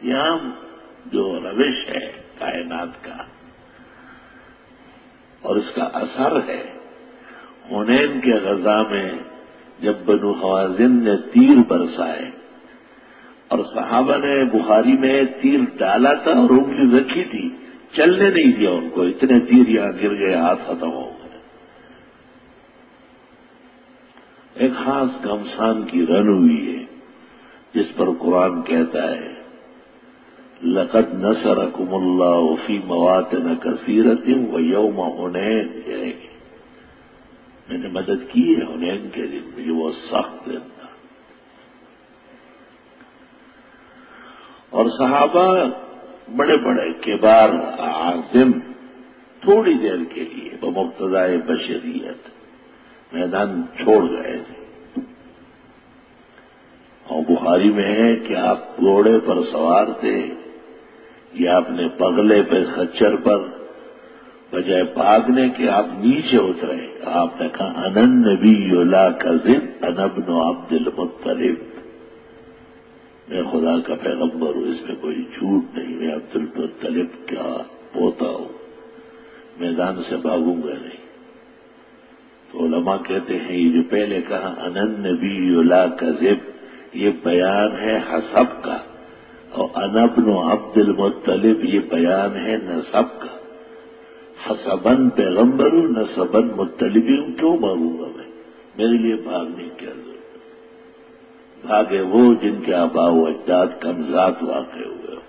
یہ عام جو روش ہے کائنات کا اور اس کا اثر ہے. حنین کے غزا میں جب بنو حوازن نے تیر برسائے اور صحابہ نے بخاری میں تیر ڈالا تھا اور انگلی رکھی تھی، چلنے نہیں دیا ان کو، اتنے تیر یہاں گر گئے، ہاتھ ختم ہو گئے. ایک خاص گھمسان کی رن ہوئی ہے جس پر قرآن کہتا ہے لقد نصرکم اللہ فی مواطن کثیرۃ ویوم حنین، میں نے مدد کی ہے حنین کے دن میں، وہ سخت دن تھا. اور صحابہ بڑے بڑے کبار عازم تھوڑی دیر کے لیے بمقتضائے بشریت میدان چھوڑ گئے تھے. اور بخاری میں ہے کہ آپ گھوڑے پر سوار تھے یا اپنے پگلے پہ خچر پر، بجائے بھاگنے کے آپ نیچے اترے. آپ نے کہا انن نبی لا کذب انا ابن عبد المطلب، میں خدا کا پیغمبر ہوں، اس میں کوئی جھوٹ نہیں، میں عبد المطلب کا پوتا ہوں، میدان سے بھاگوں گا نہیں. تو علماء کہتے ہیں یہ جو پہلے کہا انن نبی لا کذب، یہ بیان ہے حسب کا، اور انا ابن عبد المطلب یہ بیان ہے نسب کا. حسبن پیغمبر ہوں، نسبن مطلبی ہوں، کیوں بھاگوں گا میں؟ میرے لیے بھاگنے کی کیا ضرورت؟ بھاگے وہ جن کے آباء و اجداد کم ذات واقع ہوئے ہو،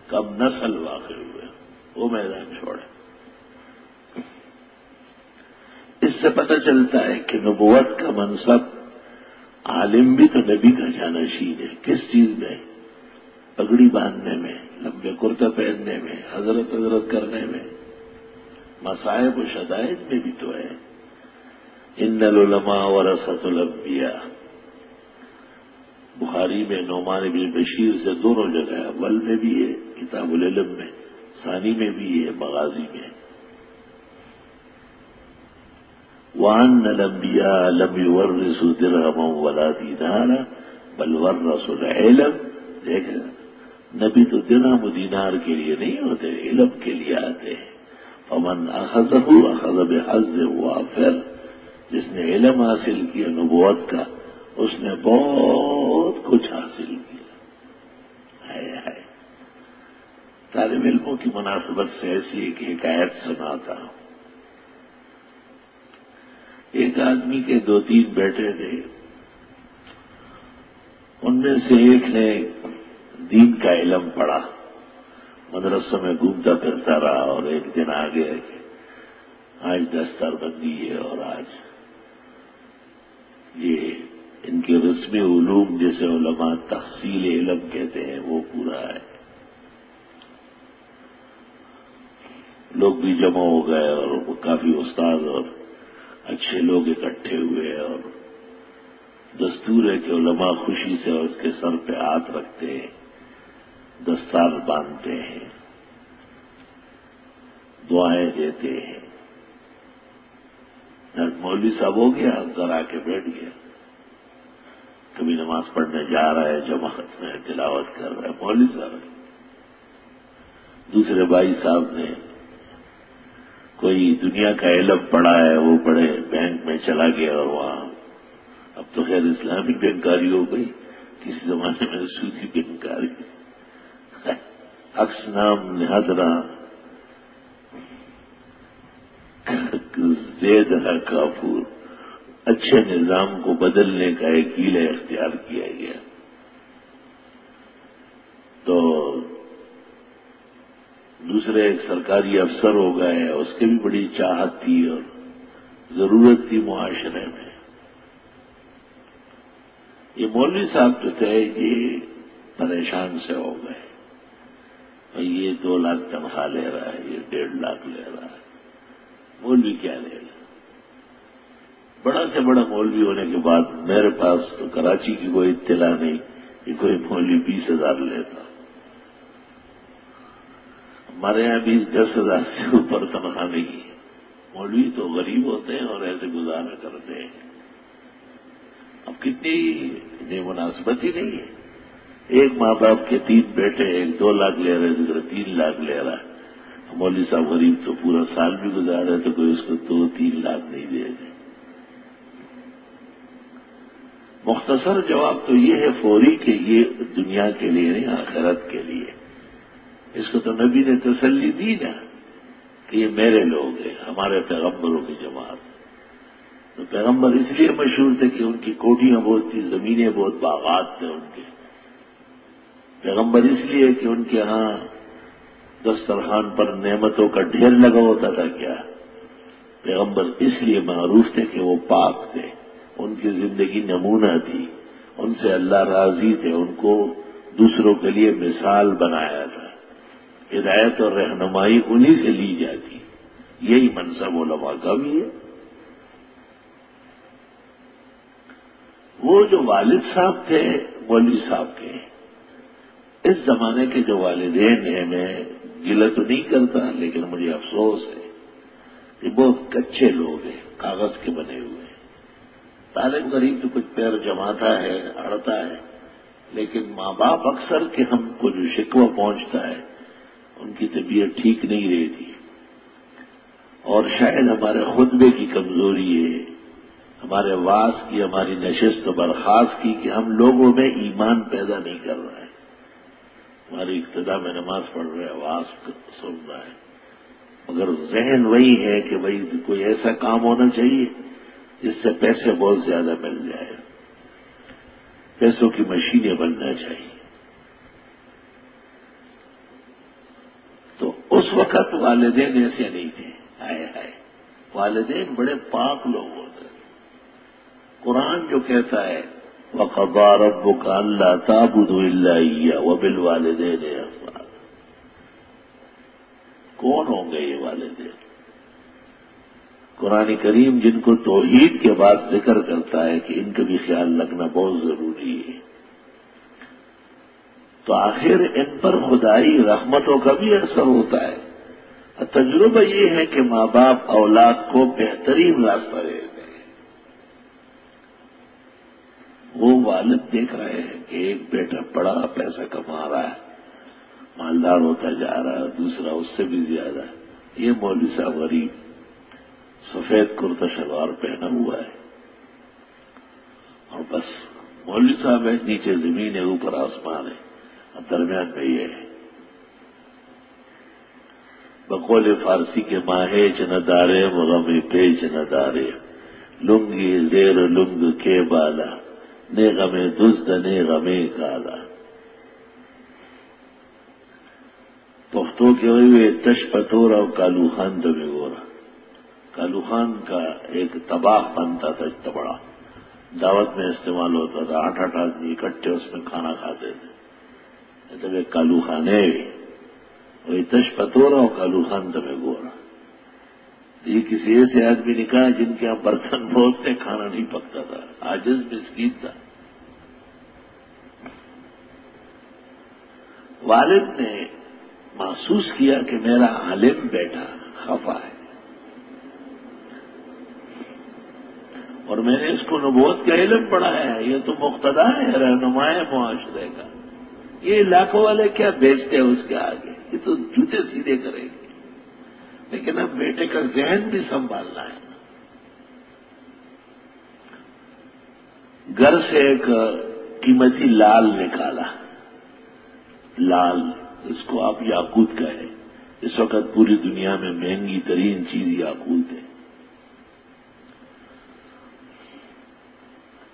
کم نسل واقع ہوئے ہو، وہ میدان چھوڑے. اس سے پتہ چلتا ہے کہ نبوت کا منصب عالم بھی تو نبی کا جانشین ہے. کس چیز میں؟ پگڑی باندھنے میں، لمبے کرتا پہننے میں، حضرت کرنے میں، مصائب و شدائد میں بھی تو ہے. ان العلماء ورثۃ الانبیاء، بخاری میں نعمان بن بشیر سے دونوں جگہ، اول میں بھی ہے کتاب العلم میں، ثانی میں بھی ہے مغازی میں. وَأَنَّ الْأَنْبِيَاءَ لَمْ يُوَرِّثُوا دِرْهَمًا وَلَا دِينَارًا بَلْ وَرَّثُوا الْعِلْمَ. دیکھیں نبی تو درہم و دینار کے لیے نہیں ہوتے، علم کے لیے آتے ہیں. فمن اخذہ اخذ بحظ وافر، جس نے علم حاصل کیا نبوت کا اس نے بہت کچھ حاصل کیا. ہے طالب علموں کی مناسبت سے ایسی ایک حکایت سناتا ہوں. ایک آدمی کے 2-3 بیٹے تھے، ان میں سے ایک نے دین کا علم پڑھا، مدرسوں میں گھومتا پھرتا رہا، اور ایک دن آ گیا کہ آج دستار بندی ہے اور آج یہ ان کے رسمی علوم جیسے علماء تحصیل علم کہتے ہیں وہ پورا ہے. لوگ بھی جمع ہو گئے اور کافی استاد اور اچھے لوگ اکٹھے ہوئے، اور دستور ہے کہ علماء خوشی سے اور اس کے سر پہ ہاتھ رکھتے ہیں، دستار باندھتے ہیں، دعائیں دیتے ہیں. مولوی صاحب ہو گیا، اندر آ کے بیٹھ گیا. کبھی نماز پڑھنے جا رہا ہے، جماعت میں تلاوت کر رہا ہے، مولوی صاحب. دوسرے بھائی صاحب نے کوئی دنیا کا علم پڑھا ہے، وہ پڑھے، بینک میں چلا گیا، اور وہاں اب تو خیر اسلامی بینکاری ہو گئی، کسی زمانے میں سودی بینکاری، اقسام نہدرا زید ہے کافور، اچھے نظام کو بدلنے کا ایک ہیلہ اختیار کیا گیا. تو دوسرے ایک سرکاری افسر ہو گئے، اس کی بھی بڑی چاہت تھی اور ضرورت تھی معاشرے میں. یہ مولوی صاحب جو تھے یہ پریشان سے ہو گئے، اور یہ 2 لاکھ تنخواہ لے رہا ہے، یہ 1.5 لاکھ لے رہا ہے، مولوی کیا لے گا؟ بڑا سے بڑا مولوی ہونے کے بعد میرے پاس تو کراچی کی کوئی اطلاع نہیں کہ کوئی مولوی 20,000 لیتا. ہمارے یہاں بھی 10,000 سے اوپر تنخواہ نہیں ہے. مولوی تو غریب ہوتے ہیں اور ایسے گزارا کرتے ہیں. اب کتنی مناسبت ہی نہیں ہے. ایک ماں باپ کے 3 بیٹے، ایک 2 لاکھ لے رہے، دوسرا 3 لاکھ لے رہا ہے۔ مولوی صاحب غریب تو پورا سال بھی گزار رہے تو کوئی اس کو 2-3 لاکھ نہیں دے گا۔ مختصر جواب تو یہ ہے فوری کہ یہ دنیا کے لیے نہیں، آخرت کے لیے۔ اس کو تو نبی نے تسلی دی نا کہ یہ میرے لوگ ہیں، ہمارے پیغمبروں کی جماعت۔ تو پیغمبر اس لیے مشہور تھے کہ ان کی کوٹھیاں بہت تھیں، زمینیں بہت، باغات تھے ان کے۔ پیغمبر اس لیے کہ ان کے ہاں دسترخوان پر نعمتوں کا ڈھیر لگا ہوتا تھا کیا؟ پیغمبر اس لیے معروف تھے کہ وہ پاک تھے، ان کی زندگی نمونہ تھی، ان سے اللہ راضی تھے، ان کو دوسروں کے لیے مثال بنایا تھا۔ ہدایت اور رہنمائی انہی سے لی جاتی، یہی منصب علماء کا بھی ہے۔ وہ جو والد صاحب تھے مولوی صاحب کے، اس زمانے کے جو والدین ہیں، میں گلہ تو نہیں کرتا لیکن مجھے افسوس ہے، یہ بہت کچے لوگ ہیں، کاغذ کے بنے ہوئے ہیں۔ طالب غریب تو کچھ پیر جماتا ہے، اڑتا ہے، لیکن ماں باپ اکثر کہ ہم کو جو شکوہ پہنچتا ہے ان کی طبیعت ٹھیک نہیں رہتی، اور شاید ہمارے خطبے کی کمزوری ہے، ہمارے واعظ کی، ہماری نشست و برخاست کی کہ ہم لوگوں میں ایمان پیدا نہیں کر رہے ہیں۔ ہماری ابتدا میں نماز پڑھ رہے ہیں، واعظ سن رہا ہے، مگر ذہن وہی ہے کہ بھائی کوئی ایسا کام ہونا چاہیے جس سے پیسے بہت زیادہ مل جائے، پیسوں کی مشینیں بننا چاہیے۔ تو اس وقت والدین ایسے نہیں تھے، ہائے والدین بڑے پاک لوگ ہوتے ہیں۔ قرآن جو کہتا ہے وَقَضَىٰ رَبُّكَ أَلَّا تَعْبُدُوا إِلَّا إِيَّاهُ وَبِالْوَالِدَيْنِ إِحْسَانًا۔ کون ہوں گے یہ والدین؟ قرآن کریم جن کو توحید کے بعد ذکر کرتا ہے کہ ان کا بھی خیال رکھنا بہت ضروری ہے، تو آخر ان پر خدائی رحمتوں کا بھی اثر ہوتا ہے۔ تجربہ یہ ہے کہ ماں باپ اولاد کو بہترین راستہ دے دیں۔ وہ والد دیکھ رہے ہیں کہ ایک بیٹا بڑا پیسہ کما رہا ہے، مالدار ہوتا جا رہا ہے، دوسرا اس سے بھی زیادہ ہے، یہ مولوی صاحب غریب سفید کرتا شلوار پہنا ہوا ہے، اور بس مولوی صاحب ہے، نیچے زمین ہے، اوپر آسمان ہے، اور درمیان میں یہ ہے۔ بقول فارسی کے ماہے چ ندارے مغمی پیچ ندارے، لنگی زیر لنگ کے بالا، نے غمے دزد نے غمے کالا۔ پختو کے ہوئے تش پتورا کالو خان دمے گورا۔ کالو خان کا ایک تباہ بنتا تھا، اتنا بڑا، دعوت میں استعمال ہوتا تھا، 8 آدمی اکٹھے اس میں کھانا کھاتے تھے، تو ایک کالو خان ہے، وہی تش پتورا اور کالو خان دمے گورا۔ یہ کسی ایسے آدمی نے کہا جن کے یہاں برتن بہت تھے، کھانا نہیں پکتا تھا، عاجز مسکین تھا۔ والد نے محسوس کیا کہ میرا عالم بیٹا خفا ہے، اور میں نے اس کو نبوت کا علم پڑھایا ہے، یہ تو مقتدا ہے، رہنما ہے معاشرے کا، یہ علاقوں والے کیا بیچتے ہیں اس کے آگے، یہ تو جوتے سیدھے کریں گے۔ لیکن اب بیٹے کا ذہن بھی سنبھالنا ہے۔ گھر سے ایک قیمتی لال نکالا، لال اس کو آپ یاقوت کہیں، اس وقت پوری دنیا میں مہنگی ترین چیز یاقوت ہے۔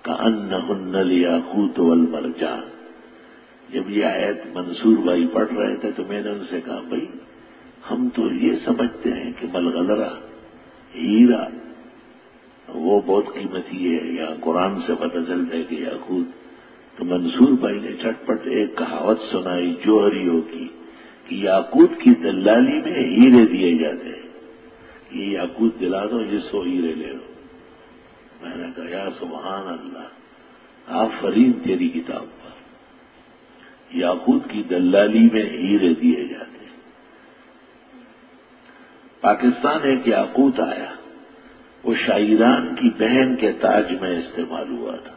کأنہن الیاقوت والمرجان۔ جب یہ آیت منصور بھائی پڑھ رہے تھے تو میں نے ان سے کہا بھائی ہم تو یہ سمجھتے ہیں کہ ملغلرہ ہیرا وہ بہت قیمتی ہے، یا قرآن سے پتہ چلتا ہے کہ یاقوت۔ تو منصور بھائی نے چٹ پٹ ایک کہاوت سنائی جوہریوں کی کہ یاقوت کی دلالی میں ہیرے دیے جاتے ہیں، یہ یاقوت دلا دو، یہ 100 ہیرے لے لو۔ میں نے کہا یا سبحان اللہ، آفرین تیری کتاب پر، یاقوت کی دلالی میں ہیرے دیے جاتے ہیں۔ پاکستان ایک یاقوت آیا، وہ شاعران کی بہن کے تاج میں استعمال ہوا تھا،